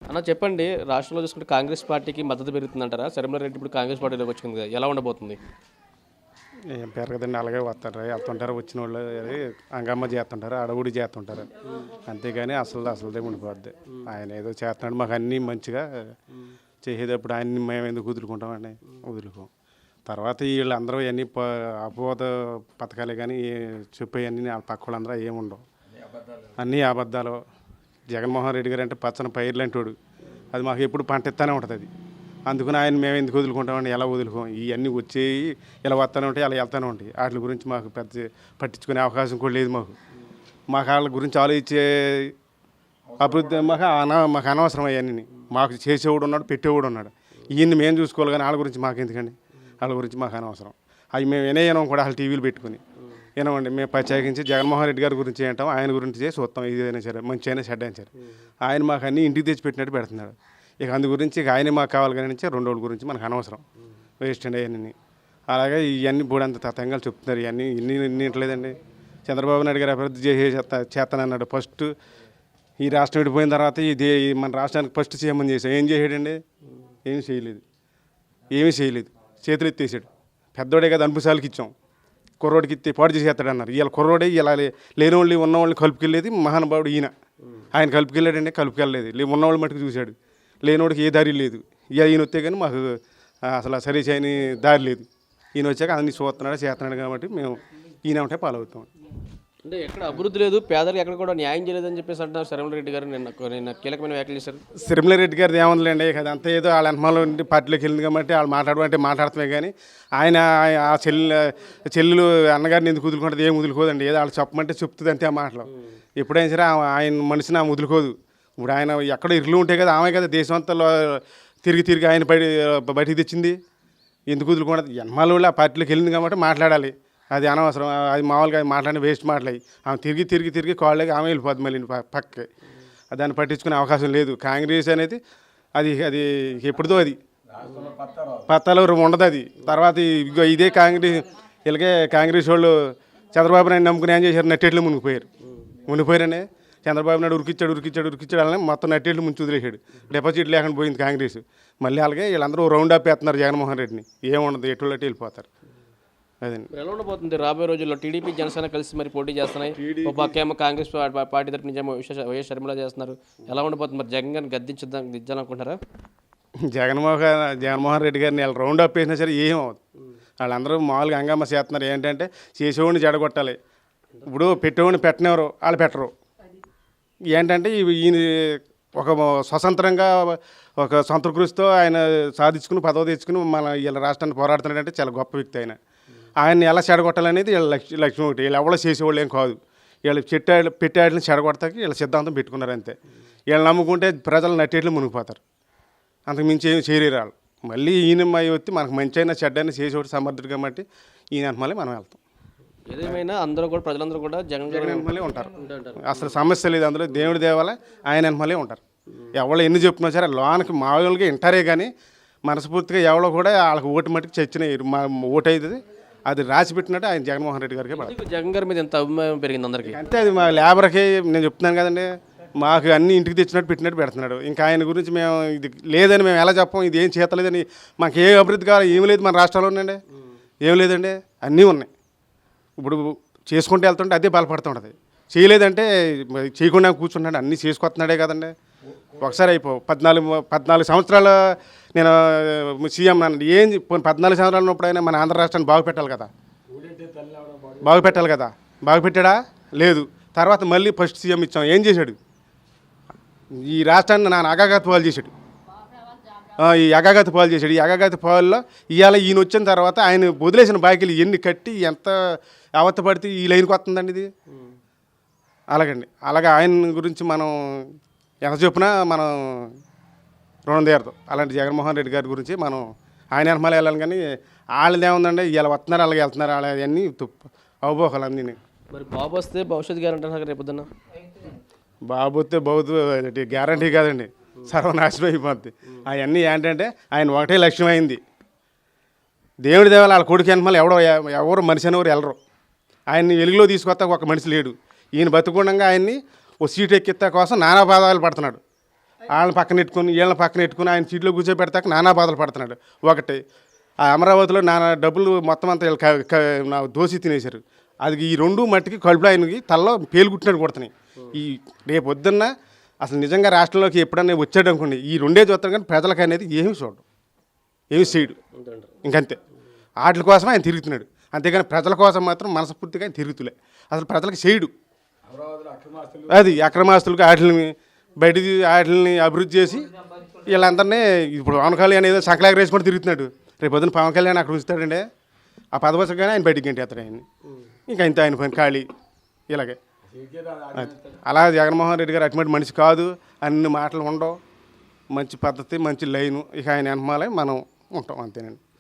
అన్న చెప్పండి, రాష్ట్రంలో చూసుకుంటే కాంగ్రెస్ పార్టీకి మద్దతు పెరుగుతుందంటారా? శర్మిలారెడ్డి ఇప్పుడు కాంగ్రెస్ పార్టీలోకి వచ్చింది కదా, ఎలా ఉండబోతుంది? ఏం పెరగదండి, అలాగే వస్తారు వెళ్తుంటారు, వచ్చిన వాళ్ళు అది హంగామా చేస్తుంటారు, అడవుడి చేస్తుంటారు. అంతేగాని అసలుదే ఉండిపోద్ది. ఆయన ఏదో చేస్తున్నాడు, మాకు అన్నీ మంచిగా చేసేటప్పుడు ఆయన్ని మేము ఎందుకు వదులుకుంటామండి? వదులుకోం. తర్వాత వీళ్ళందరూ ఇవన్నీ అపోహ పథకాలే కానీ చెప్పేవన్నీ వాళ్ళ పక్క వాళ్ళందరూ ఏముండవు, అన్నీ అబద్ధాలు. జగన్మోహన్ రెడ్డి గారు అంటే పచ్చని పైర్లు అంటాడు, అది మాకు ఎప్పుడు పంట ఇస్తానే ఉంటుంది. అది అందుకని ఆయన మేము ఎందుకు వదులుకుంటామండి? ఎలా వదులుకోం. ఇవన్నీ వచ్చేవి ఇలా వస్తూనే ఉంటాయి, అలా వెళ్తూనే ఉంటాయి. వాటి గురించి మాకు పెద్ద పట్టించుకునే అవకాశం కూడా లేదు. మాకు వాళ్ళ గురించి ఆలోచించే అభివృద్ధి మాకు అనవసరం. అవన్నీ మాకు చేసేవాడు ఉన్నాడు, పెట్టేవాడు ఉన్నాడు. ఈయన్ని మేము చూసుకోవాలి కానీ వాళ్ళ గురించి మాకు ఎందుకండి? వాళ్ళ గురించి మాకు అనవసరం. అవి మేము వినయం కూడా వాళ్ళ టీవీలు పెట్టుకుని వినమండి. మేము ప్రత్యేకించి జగన్మోహన్ రెడ్డి గారి గురించి ఏంటాం, ఆయన గురించి చూస్తాం. ఇదైనా సరే, మంచి అయినా చెడ్డ అయినా సరే, ఆయన మాకు అన్నీ ఇంటికి తెచ్చి పెట్టినట్టు పెడుతున్నాడు. ఇక అందు గురించి ఇక ఆయనే మాకు కావాలి కానీ రెండు రోజుల గురించి మనకు అనవసరం. వేస్ట్ అండి అవన్నీ. అలాగే ఇవన్నీ బోడంత తతంగాలు చెప్తున్నారు. ఇవన్నీ ఇన్ని ఇంటలేదండి. చంద్రబాబు నాయుడు గారు అభివృద్ధి చేస్తానన్నాడు. ఫస్ట్ ఈ రాష్ట్రం విడిపోయిన తర్వాత మన రాష్ట్రానికి ఫస్ట్ సీఎం చేశాం. ఏం చేసాడండి? ఏమీ చేయలేదు. చేతులు ఎత్తేసాడు. పెద్దోడే కదా, అనుభూసాలకి ఇచ్చాం. కుర్రోడికి ఇస్తే పాడు చేసేస్తాడు అన్నారు. ఇవాళ కుర్రోడే ఇలా లేని వాళ్ళు ఉన్నవాళ్ళని కలుపుకెళ్ళేది మహానుభావుడు ఈయన. ఆయన కలుపుకెళ్ళాడండి, కలుపుకెళ్ళలేదు. ఉన్నవాళ్ళు మటుకు చూశాడు. లేనివాడికి ఏ దారి లేదు. ఈయన వస్తే కానీ మాకు అసలు సరి చేయని దారి లేదు. ఈయన వచ్చాక అన్ని చూస్తున్నాడు, చేస్తున్నాడు కాబట్టి మేము ఈయన ఉంటే పాలవుతాం. అంటే ఎక్కడ అభివృద్ధి లేదు, పేదలకు ఎక్కడ కూడా న్యాయం చేయలేదని చెప్పేసి అంటున్నారు శర్మిలారెడ్డి గారు. నిన్న కీలకమైన వ్యాఖ్యలు చేశారు. శర్మిలారెడ్డి గారిది ఏముందిలేండి, అది అంతా ఏదో వాళ్ళ వెనకమాల నుండి పార్టీలోకి వెళ్ళింది కాబట్టి వాళ్ళు మాట్లాడమంటే మాట్లాడుతున్నాయి. కానీ ఆయన ఆ చెల్లెలు అన్నగారిని ఎందుకు వదులుకుంటుంది? ఏం వదులుకోదండి. ఏదో వాళ్ళు చెప్పమంటే చెప్తుంది అంతే. ఆ మాటలు ఎప్పుడైనా సరే ఆయన మనిషిని ఆమె వదులుకోదు. ఇప్పుడు ఆయన ఎక్కడ ఇర్లు ఉంటాయి కదా, ఆమె కదా దేశం అంతా తిరిగి ఆయన బయటికి తెచ్చింది. ఎందుకు వదులుకోవడం? ఎనమాల వాళ్ళు ఆ పార్టీలోకి వెళ్ళింది కాబట్టి మాట్లాడాలి. అది అనవసరం. అది మామూలుగా మాట్లాడిన వేస్ట్ మాటలు. ఆమె తిరిగి కాళ్ళకి ఆమె వెళ్ళిపోద్ది మళ్ళీ పక్కకి. దాన్ని పట్టించుకునే అవకాశం లేదు. కాంగ్రెస్ అనేది అది ఎప్పుడుదో అది పత్తాలు ఉండదు. అది తర్వాత ఇదే కాంగ్రెస్ ఇలాగే కాంగ్రెస్ వాళ్ళు చంద్రబాబు నాయుడు నమ్ముకుని ఏం చేశారు? నట్టేట్లు మునిగిపోయారనే. చంద్రబాబు నాయుడు ఉరికిచ్చాడు అలానే మొత్తం నట్టేట్లు ముంచి వదిలేశాడు. డిపాజిట్ లేకుండా పోయింది కాంగ్రెస్. మళ్ళీ అలాగే వీళ్ళందరూ రౌండ్ అప్ వేస్తున్నారు జగన్మోహన్ రెడ్డిని. ఏముండదు, ఎటువంటి వెళ్ళిపోతారు. అదండి. ఎలా ఉండబోతుంది రాబోయే రోజుల్లో? టీడీపీ జనసేన కలిసి మరి పోటీ చేస్తున్నాయి. ఒక పక్కేమో కాంగ్రెస్ పార్టీ తరపు నుంచి వైఎస్ షర్మిల చేస్తున్నారు. ఎలా ఉండబోతుంది మరి? జగన్ గారిని దిద్దాలనుకుంటారా? జగన్మోహన్ రెడ్డి గారిని వాళ్ళు రౌండ్ అప్ వేసినా సరే ఏం అవుతుంది. వాళ్ళందరూ మామూలుగా హంగామా చేస్తున్నారు. ఏంటంటే చేసేవాడిని జడగొట్టాలి. ఇప్పుడు పెట్టేవాడిని పెట్టినెవరు? వాళ్ళు పెట్టరు. ఏంటంటే ఈయన ఒక స్వతంత్రంగా ఒక సొంత కృషితో ఆయన సాధించుకుని పదవి తెచ్చుకుని మన వీళ్ళ రాష్ట్రాన్ని పోరాడుతున్నాడంటే చాలా గొప్ప వ్యక్తి. ఆయన్ని ఎలా చెడగొట్టాలనేది వీళ్ళ లక్ష్యం ఒకటి. వీళ్ళు ఎవరో చేసేవాళ్ళు ఏం కాదు. వీళ్ళు పెట్టాడిని చెడగొడతాకి వీళ్ళ సిద్ధాంతం పెట్టుకున్నారు అంతే. వీళ్ళు నమ్ముకుంటే ప్రజలు నట్టేట్లు మునిగిపోతారు. అంతకు మించి ఏమి చేయలేరు వాళ్ళు. మళ్ళీ ఈయన వచ్చి మనకు మంచి అయినా చెడ్డైనా చేసేవాడు సమర్థుడు కాబట్టి ఈయన మళ్ళీ మనం వెళ్తాం. ఏదేమైనా అందరూ కూడా, ప్రజలందరూ కూడా జగన్ మళ్ళీ ఉంటారు. అసలు సమస్య లేదు అందులో. దేవుడి దేవాల ఆయన మళ్ళీ ఉంటారు. ఎవరో ఎన్ని చెప్తున్నా సరే లోనికి మామూలుగా వింటారే కానీ మనస్ఫూర్తిగా ఎవరో కూడా వాళ్ళకి ఓటు మట్టుకు చచ్చిన ఓటు అవుతుంది. అది రాసి పెట్టినట్టు ఆయన జగన్మోహన్ రెడ్డి గారికి పడదు. జగన్ గారి మీద ఎంత అభిమానం పెరిగింది అందరికీ. అంతే. అది మా లేబర్కి నేను చెప్తున్నాను కదండి, మాకు అన్ని ఇంటికి తెచ్చినట్టు పెట్టినట్టు పెడుతున్నాడు. ఇంకా ఆయన గురించి మేము ఇది లేదని మేము ఎలా చెప్పం? ఇది ఏం చేతలేదని. మాకు ఏ అభివృద్ధి కావాలి? ఏమి లేదు మన రాష్ట్రంలో ఉందండి. ఏం లేదండి, అన్నీ ఉన్నాయి. ఇప్పుడు చేసుకుంటూ వెళ్తుంటే అదే బలపడుతుంటుంది. చేయలేదంటే చేయకుండా కూర్చున్నాడు. అన్నీ చేసుకొస్తున్నాడే కదండి. ఒకసారి 14 సంవత్సరాలు నేను సీఎం అన్నాడు. ఏం 14 సంవత్సరాలు ఉన్నప్పుడైనా మన ఆంధ్ర రాష్ట్రాన్ని బాగు పెట్టాలి కదా. బాగు పెట్టాడా? లేదు. తర్వాత మళ్ళీ ఫస్ట్ సీఎం ఇచ్చాం. ఏం చేశాడు? ఈ రాష్ట్రాన్ని అగాగత పాలు చేశాడు. ఈ అగాగత పాలలో ఇవాళ ఈయన వచ్చిన తర్వాత ఆయన వదిలేసిన బాకీలు ఎన్ని కట్టి ఎంత అవత పడితే ఈ లైన్కి వస్తుందండి ఇది. అలాగే ఆయన గురించి మనం ఎంత చెప్పినా మనం రుణం తీరదు. అలాంటి జగన్మోహన్ రెడ్డి గారి గురించి మనం ఆయన వెనకాల వెళ్ళాలి కానీ వాళ్ళది ఏముందండి, ఇలా వస్తున్నారు అలాగే వెళ్తున్నారు. అవన్నీ అవబోహాలు అన్నీ. మరి బాబు వస్తే భవిష్యత్తు గ్యారంటీ అంటారు రేపొద్దున. బాబు వస్తే గ్యారంటీ కాదండి, సర్వనాశనం అయిపోద్ది. అవన్నీ ఏంటంటే ఆయన ఒకటే లక్ష్యం అయింది. దేవుడి దేవాల వాళ్ళ కొడుకు వెనకాల ఎవరు మనిషి అనేవారు వెళ్ళరు. ఆయన్ని వెలుగులో తీసుకొస్తా ఒక మనిషి లేడు. ఈయన బతుకుండగా ఆయన్ని ఓ సీటు ఎక్కిస్తా కోసం నానా బాధలు పడుతున్నాడు. వాళ్ళని పక్కన పెట్టుకుని వీళ్ళని పక్కన పెట్టుకుని ఆయన సీట్లో కూర్చోబెడతాక నానా బాధలు పడుతున్నాడు. ఒకటి ఆ అమరావతిలో నానా డబ్బులు మొత్తం అంతా వీళ్ళు నా దోసి తినేశారు. అది ఈ రెండు మట్టికి కడుపులో ఆయనకి తలలో పేలు కుట్టినట్టు కొడుతున్నాయి. ఈ రేపు పొద్దున్న అసలు నిజంగా రాష్ట్రంలోకి ఎప్పుడన్నా వచ్చాడు అనుకోండి, ఈ రెండే చూస్తాడు కానీ ప్రజలకు అనేది ఏమీ చూడడం, ఏమి చేయడు. ఇంకంతే వాటి కోసం ఆయన తిరుగుతున్నాడు. అంతేగాని ప్రజల కోసం మాత్రం మనస్ఫూర్తిగా ఆయన తిరుగుతులే. అసలు ప్రజలకు చేయడు. అది అక్రమాస్తులకు వాటిని బయటికి వాటిని అభివృద్ధి చేసి వీళ్ళందరినీ ఇప్పుడు పవన్ కళ్యాణ్ ఏదో సంకలాగ రేసుకొని తిరుగుతున్నాడు. రేపు పొద్దున పవన్ కళ్యాణ్ అక్కడ ఉంచుతాడండి, ఆ పదవసగానే ఆయన బయటికి గంటేస్తాడు ఆయన్ని. ఇంకా ఇంత ఆయన పని ఖాళీ ఇలాగే. అలా జగన్మోహన్ రెడ్డి గారు అటువంటి మనిషి కాదు. అన్ని మాటలు ఉండవు, మంచి పద్ధతి, మంచి లైను. ఇక ఆయన వెనమాలే మనం ఉంటాం, అంతేనండి.